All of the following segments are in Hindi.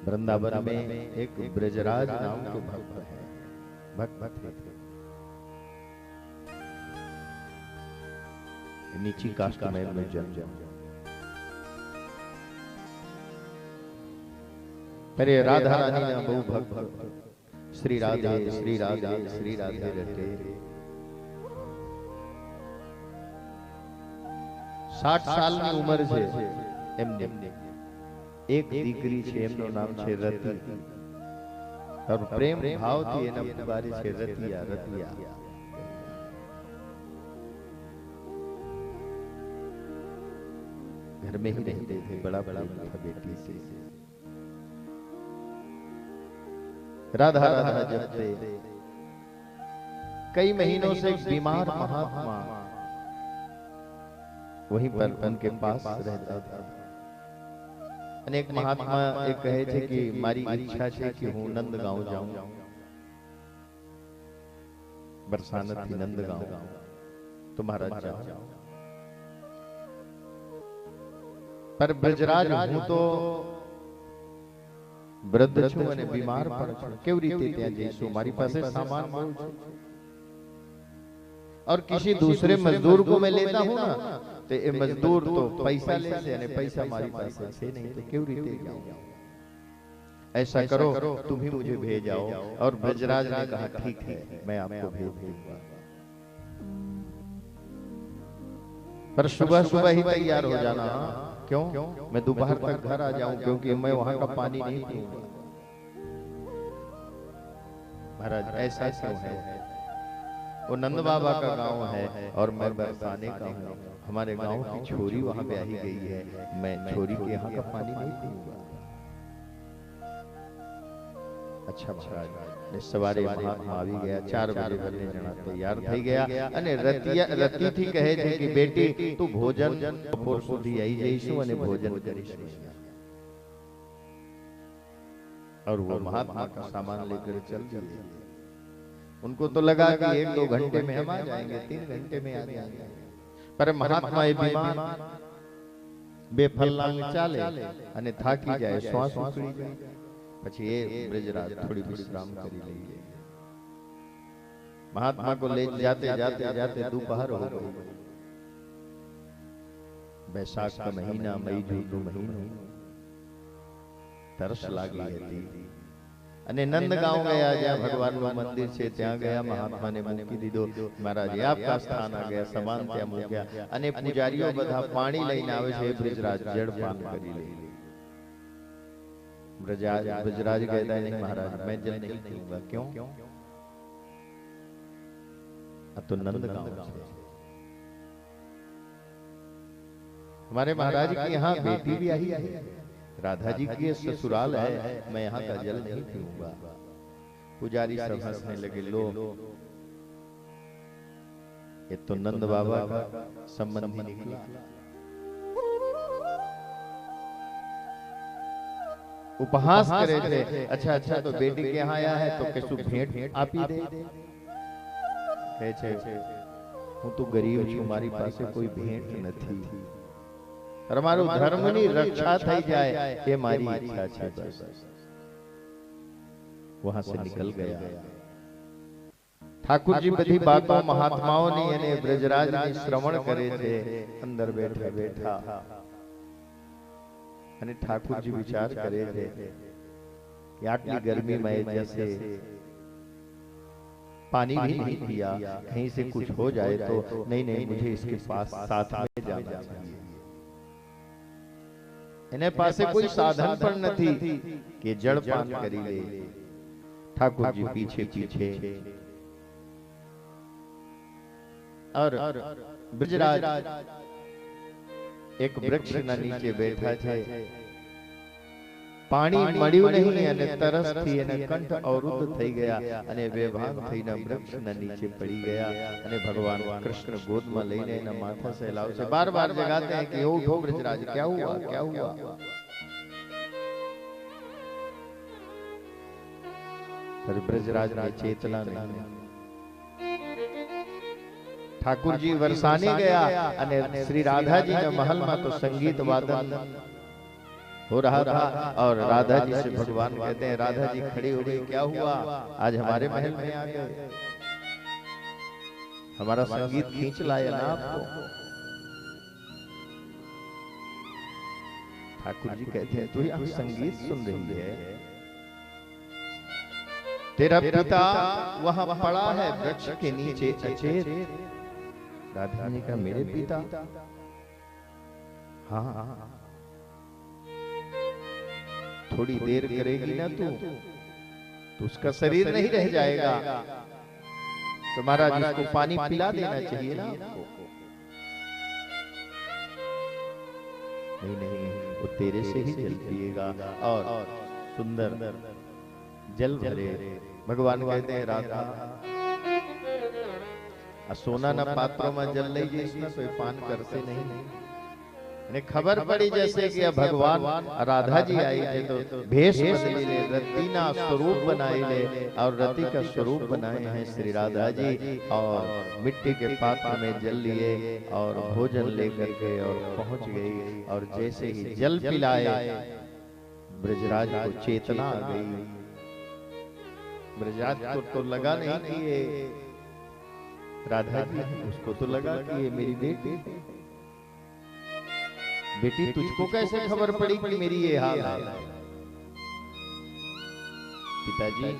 वृंदावन में एक ब्रजराज नाम के भक्त है, भक्त थे। नीची कास्ट में जन्म। अरे राधा रानी ना बहु भक्त श्री राधे श्री राधे श्री राधे रटे। 60 साल की उम्र से एमने एक दीकरी छे, एमनो नाम छे रति, और प्रेम भाव थी एना पुकारे छे रतिया रतिया। घर में ही रहते थे, बड़ा प्रेम था बेटी से। राधा राधा जपते। कई महीनों से बीमार महात्मा वहीं पर उनके पास रहता था। अनेक महात्मा एक कहे थे कि मारी इच्छा है कि हूँ नंदगांव जाऊं। बरसानत थी नंदगांव, तो महाराज जाओ। पर ब्रजराज हूँ तो वृद्ध छू અને બીમાર પણ છું, કેવી રીતે ત્યાં જઈશું? મારી પાસે સામાન બહુ છે और किसी दूसरे मजदूर को मैं लेता हूं ना, तो ये मजदूर तो पैसा ले से અને पैसा मारी पास है नहीं, तो क्यों रीते जाऊं? ऐसा करो तुम ही मुझे भेज आओ। और ब्रजराज ने कहा ठीक है, मैं आपको भेज दूंगा। पर सुबह सुबह ही तैयार हो जाना। क्यों? मैं दोपहर तक घर आ जाऊं, क्योंकि मैं वहां का पानी नहीं पीऊंगा। महाराज ऐसा क्यों है? वो नंद बाबा का गांव है और मैं बरसाने का हूँ। हमारे गांव की छोरी वहां पे आई गई है, मैं छोरी के यहाँ का पानी नहीं पीऊंगा। अच्छा महाराज सवारे महात्मा આવી ગયા। 4 વાગે બંને જણા તૈયાર થઈ ગયા અને રતિથી કહે છે કે બેટી તું ભોજન બપોર સુધી આવી જઈશું અને ભોજન કરીશું। और वो महात्मा का सामान लेकर चल दिए। उनको तो लगा कि 1-2 घंटे में हम आ जाएंगे, 3 घंटे में आ जाएंगे। पर महात्मा ये बीमार बेफलांग चाले અને થાકી જાય, શ્વાસ ઉકળી જાય। પછી એ ब्रजराज थोड़ी विश्राम करी लीजिए। महात्मा को ले जाते जाते जाते दोपहर हो गई। बैसाख का महीना, मई जून महीनो, तरस लागी હતી અને નંદગાંવ ગયા, જ્યાં ભગવાનનું મંદિર છે ત્યાં ગયા। મહાત્માને મૂકી દીધો। મહારાજ આપકા સ્થાન આ ગયા, સમાન ત્યાં મૂક્યા અને પૂજારીઓ બધા પાણી લઈને આવે છે। ब्रजराज जलपान કરી લે। ब्रजराज कहता है नहीं महाराज मैं जल नहीं पीऊंगा। क्यों? अब तो नंदगांव है। हमारे महाराज की यहाँ बेटी भी आई है, राधा जी की ससुराल है, मैं यहाँ का जल नहीं पीऊंगा। पुजारी सब हंसने लगे। लो ये तो नंद बाबा का संबंधी निकला। उपहास करे थे। अच्छा अच्छा तो बेटी के यहाँ आया है तो कशु भेंट आपी दे। કહે છે હું તો ગરીબ છું, મારી પાસે કોઈ ભેટ નથી, और मारो धर्मनी रक्षा થઈ જાય એ મારી ઈચ્છા છે બસ। वहां से निकल गया। ठाकुर जी बधी बातों महात्माओनी અને ब्रजराजनी श्रवण करे છે અંદર બેઠા બેઠા। અને ठाकुर जी विचार करे थे कि आटली गर्मी में जैसे पानी भी नहीं पिया, कहीं से कुछ हो जाए तो नहीं नहीं मुझे इसके पास साथ में जाना चाहिए। इन्हें पासे कोई साधन पर नहीं कि जड़ पान करी ले। ठाकुर जी पीछे पीछे और ब्रजराज एक वृक्ष ना नीचे बैठा है। पानी મળ્યું નહીં અને તરસ થી એને કંઠ અવરુદ્ધ થઈ ગયા અને બેભાન થઈને વૃક્ષના નીચે પડી ગયા અને ભગવાન કૃષ્ણ ગોદમાં લઈને એના માથા સહેલાવે છે। બાર-બાર જગાતે हैं कि उठो ब्रजराज, क्या हुआ क्या हुआ? पर ब्रजराज ने चेतना नहीं। ठाकुर जी वरसाने गया અને श्री राधा जी ने महल में तो संगीत वादन हो रहा था और राधा जी से भगवान कहते हैं, राधा जी खड़ी हो गई, क्या हुआ, आज हमारे महल में आ गए, हमारा संगीत खींच लाया ना आपको। ठाकुर जी कहते हैं, तू यहाँ संगीत सुन रही है, तेरा पिता वहां पड़ा है वृक्ष के नीचे अचेत। राधा जी का, मेरे पिता? हाँ, थोड़ी देर करेगी ना तू तो उसका शरीर नहीं रह जाएगा, तो महाराज इसको पानी पिला देना चाहिए ना आपको। नहीं नहीं, वो तेरे से ही जल पिएगा और सुंदर जल भरे। भगवान कहते हैं, राधा सोना न पात्रों में जल ले जिसमें कोई पान करते नहीं। खबर पड़ी जैसे कि अब भगवान राधा जी आई है तो भेष बदली ले, रतीना स्वरूप बनाए ले, और रति का स्वरूप बनाए हैं श्री राधा जी, और मिट्टी के पात्र में जल लिए और भोजन लेकर के और पहुंच गई। और जैसे ही जल पिलाए, ब्रजराज को चेतना आ गई। ब्रजराज को तो लगा नहीं कि ये राधा जी, उसको तो लगा कि ये मेरी बेटी। बेटी, तुझको कैसे खबर पड़ी कि मेरी ये हाल है? पिताजी,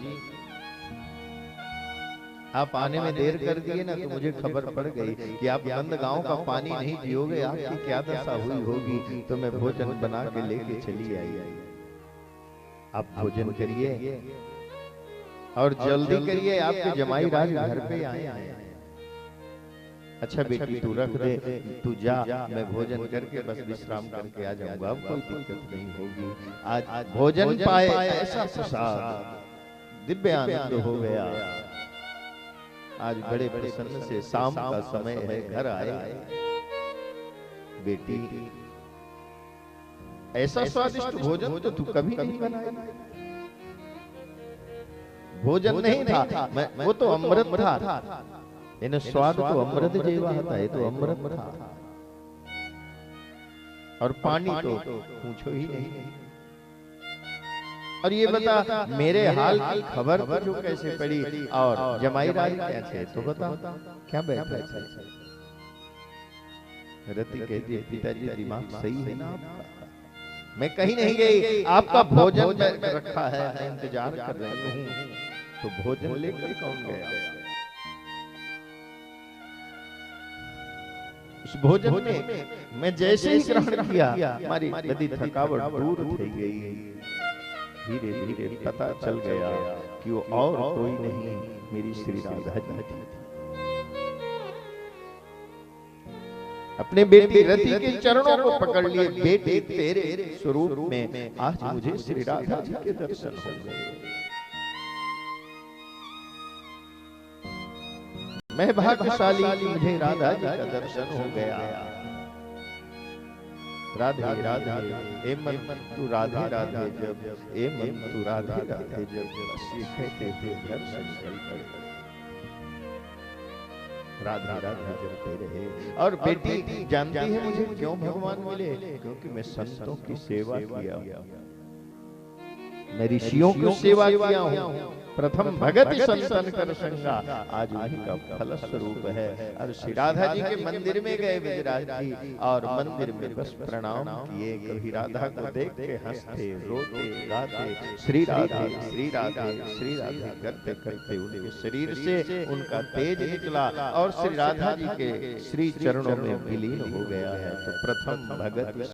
आप आने में देर कर दिए ना, तो मुझे खबर पड़ गई कि आप नंदगांव का पानी नहीं पियोगे, आपकी क्या दशा हुई होगी, तो मैं भोजन बना के लेके चली आई। आप भोजन करिए और जल्दी करिए, आपके जमाई राज घर पे आए हैं। अच्छा बेटी, तू रख दे, तू जा, मैं भोजन करके बस विश्राम करके आ जाऊंगा, अब कोई दिक्कत नहीं होगी। आज भोजन पाए ऐसा प्रसाद, दिव्य आनंद हो गया। आज बड़े प्रसन्न से शाम का समय है, घर आए। बेटी, ऐसा स्वादिष्ट भोजन तो तू कभी नहीं बनाया। भोजन नहीं था, वो तो अमृत था। इन स्वाद तो अमृत जेवा था, ये तो अमृत था। और पानी तो पूछो ही नहीं। और ये बता, मेरे हाल की खबर तुझको कैसे पड़ी, और जमाई राज कैसे, तो बता क्या बैठा है? रति कहती है, पिताजी दिमाग सही है ना आपका? मैं कहीं नहीं गई, आपका भोजन रखा है, मैं इंतजार कर रही हूँ। तो भोजन लेकर कौन गया? उस भोजन में मैं जैसे ही ग्रहण किया, हमारी बड़ी थकावट दूर हो गई। धीरे धीरे पता चल गया कि वो और कोई नहीं, मेरी श्री राधा जी थी। अपने बेटी रति के चरणों को पकड़ लिए, बेटी तेरे स्वरूप में आज मुझे श्री राधा जी के दर्शन हो गए। मैं भाग्यशाली, मुझे राधा जी का दर्शन हो गया। राधे राधे, ए मन तू राधे राधे जब, ए मन तू राधे राधे जब, बस ये कहते थे दर्शन कर राधे राधे जपते रहे। और बेटी जानती है मुझे क्यों भगवान मिले? क्योंकि मैं संतों की सेवा किया, मैं ऋषियों की सेवा किया हूँ। प्रथम भगत संतन कर संगा, आज उन्हीं का फल स्वरूप है। और श्री राधा जी के मंदिर में गए विजयराज जी, और मंदिर में बस प्रणाम किए। कभी राधा को देख के हंसते, रोते, गाते, श्री राधे श्री राधे श्री राधे करते करते उनके शरीर से उनका तेज निकला और श्री राधा जी के श्री चरणों में विलीन हो गया है। तो प्रथम भगत